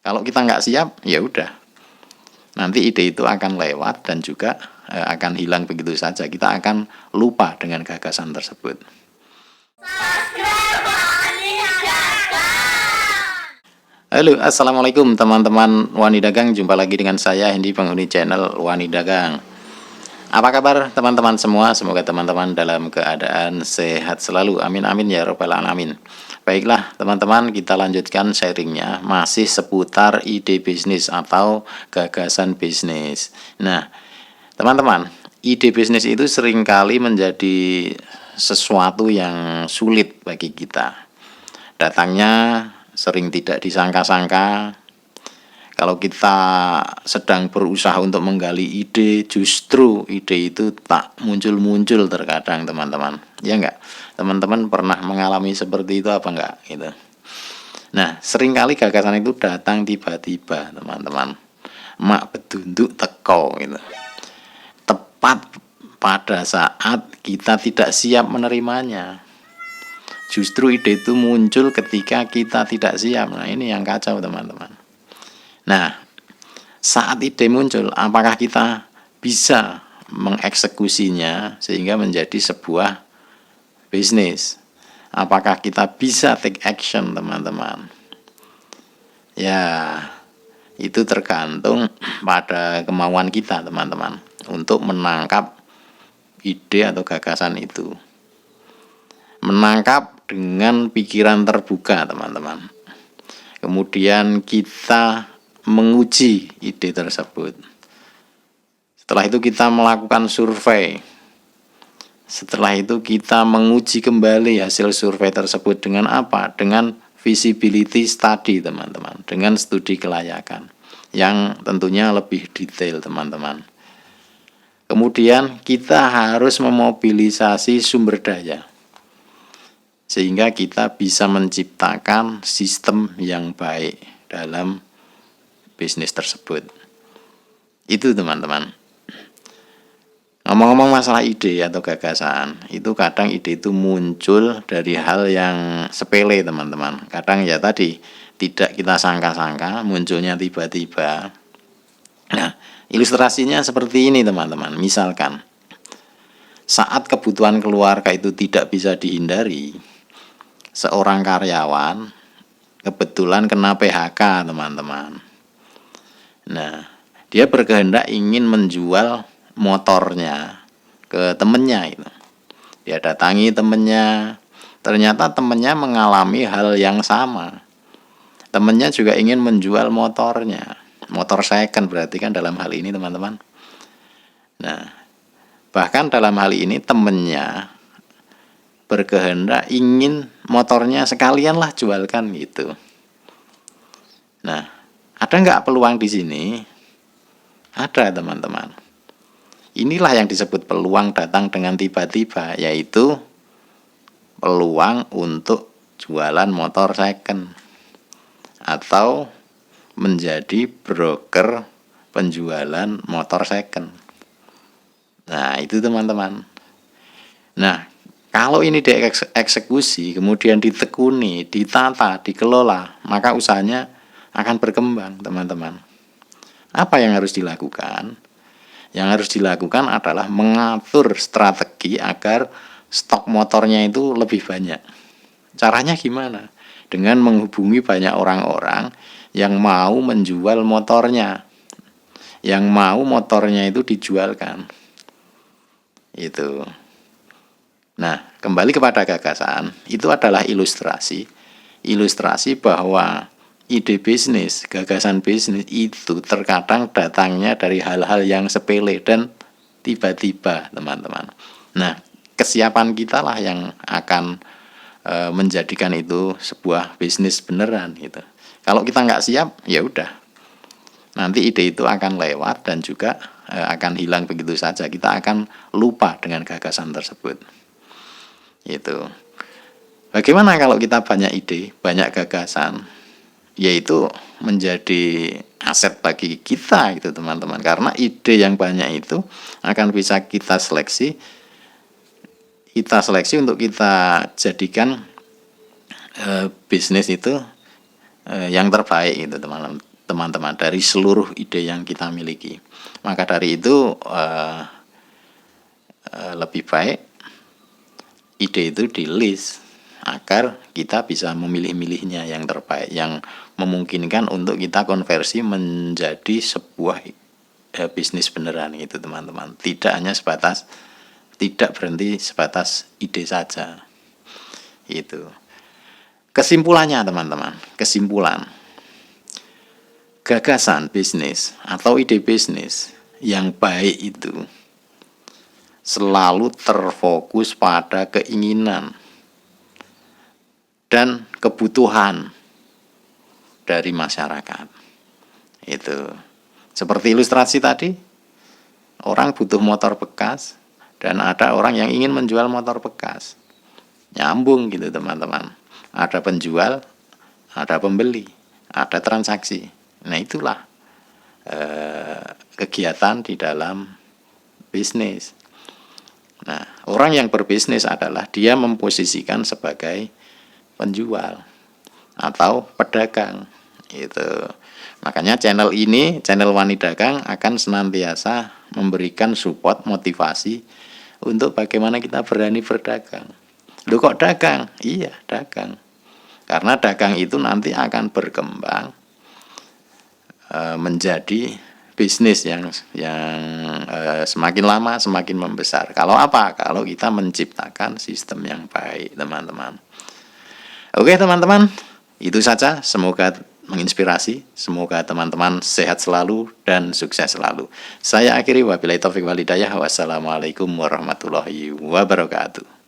Kalau kita nggak siap, ya udah. Nanti ide itu akan lewat dan juga akan hilang begitu saja. Kita akan lupa dengan gagasan tersebut. Halo, assalamualaikum teman-teman Wani Dagang. Jumpa lagi dengan saya Hendy, penghuni channel Wani Dagang. Apa kabar teman-teman semua? Semoga teman-teman dalam keadaan sehat selalu. Amin amin ya robbal alamin. Baiklah teman-teman, kita lanjutkan sharingnya. Masih seputar ide bisnis atau gagasan bisnis. Nah teman-teman, ide bisnis itu seringkali menjadi sesuatu yang sulit bagi kita. Datangnya sering tidak disangka-sangka. Kalau kita sedang berusaha untuk menggali ide, justru ide itu tak muncul-muncul terkadang teman-teman. Ya enggak? Teman-teman pernah mengalami seperti itu apa enggak? Gitu. Nah, seringkali gagasan itu datang tiba-tiba teman-teman. Mak bedunduk teko gitu. Tepat pada saat kita tidak siap menerimanya. Justru ide itu muncul ketika kita tidak siap. Nah ini yang kacau teman-teman. Nah saat ide muncul, apakah kita bisa mengeksekusinya sehingga menjadi sebuah bisnis? Apakah kita bisa take action teman-teman? Ya itu tergantung pada kemauan kita teman-teman untuk menangkap ide atau gagasan itu. Menangkap dengan pikiran terbuka teman-teman. Kemudian kita menguji ide tersebut. Setelah itu kita melakukan survei. Setelah itu kita menguji kembali hasil survei tersebut dengan apa? Dengan feasibility study teman-teman, dengan studi kelayakan yang tentunya lebih detail teman-teman. Kemudian kita harus memobilisasi sumber daya sehingga kita bisa menciptakan sistem yang baik dalam bisnis tersebut. Itu teman-teman. Ngomong-ngomong masalah ide atau gagasan, itu kadang ide itu muncul dari hal yang sepele teman-teman. Kadang ya tadi tidak kita sangka-sangka, munculnya tiba-tiba. Nah, ilustrasinya seperti ini teman-teman. Misalkan saat kebutuhan keluarga itu tidak bisa dihindari, seorang karyawan kebetulan kena PHK teman-teman. Nah, dia berkehendak ingin menjual motornya ke temennya itu. Dia datangi temennya, ternyata temennya mengalami hal yang sama. Temennya juga ingin menjual motornya, motor second berarti kan dalam hal ini teman-teman. Nah, bahkan dalam hal ini temennya berkehendak ingin motornya sekalian lah jualkan gitu. Nah, ada nggak peluang di sini? Ada teman-teman. Inilah yang disebut peluang datang dengan tiba-tiba, yaitu peluang untuk jualan motor second atau menjadi broker penjualan motor second. Nah, itu teman-teman. Nah, kalau ini dieksekusi, kemudian ditekuni, ditata, dikelola, maka usahanya akan berkembang, teman-teman. Apa yang harus dilakukan? Yang harus dilakukan adalah mengatur strategi agar stok motornya itu lebih banyak. Caranya gimana? Dengan menghubungi banyak orang-orang yang mau menjual motornya, yang mau motornya itu dijualkan. Itu. Nah, kembali kepada gagasan, itu adalah ilustrasi bahwa ide bisnis, gagasan bisnis itu terkadang datangnya dari hal-hal yang sepele dan tiba-tiba, teman-teman. Nah, kesiapan kita lah yang akan menjadikan itu sebuah bisnis beneran gitu. Kalau kita nggak siap, ya udah. Nanti ide itu akan lewat dan juga akan hilang begitu saja. Kita akan lupa dengan gagasan tersebut. Itu. Bagaimana kalau kita banyak ide, banyak gagasan, yaitu menjadi aset bagi kita gitu teman-teman. Karena ide yang banyak itu akan bisa kita seleksi untuk kita jadikan bisnis itu yang terbaik gitu teman-teman. teman-teman, dari seluruh ide yang kita miliki. Maka dari itu lebih baik ide itu di list agar kita bisa memilih-milihnya yang terbaik, yang memungkinkan untuk kita konversi menjadi sebuah bisnis beneran gitu teman-teman. Tidak berhenti sebatas ide saja. Itu. Kesimpulannya teman-teman, gagasan bisnis atau ide bisnis yang baik itu selalu terfokus pada keinginan dan kebutuhan dari masyarakat. Itu. Seperti ilustrasi tadi, orang butuh motor bekas dan ada orang yang ingin menjual motor bekas. Nyambung gitu teman-teman. Ada penjual, ada pembeli, ada transaksi. Nah itulah kegiatan di dalam bisnis. Nah, orang yang berbisnis adalah dia memposisikan sebagai penjual atau pedagang. Itu. Makanya channel ini, channel Wani Dagang, akan senantiasa memberikan support, motivasi untuk bagaimana kita berani berdagang. Loh kok dagang? Iya, dagang. Karena dagang itu nanti akan berkembang menjadi bisnis yang semakin lama semakin membesar. Kalau apa? Kalau kita menciptakan sistem yang baik, teman-teman. Oke, teman-teman, itu saja. Semoga menginspirasi. Semoga teman-teman sehat selalu dan sukses selalu. Saya akhiri, wabillahi taufiq wal hidayah. Wassalamualaikum warahmatullahi wabarakatuh.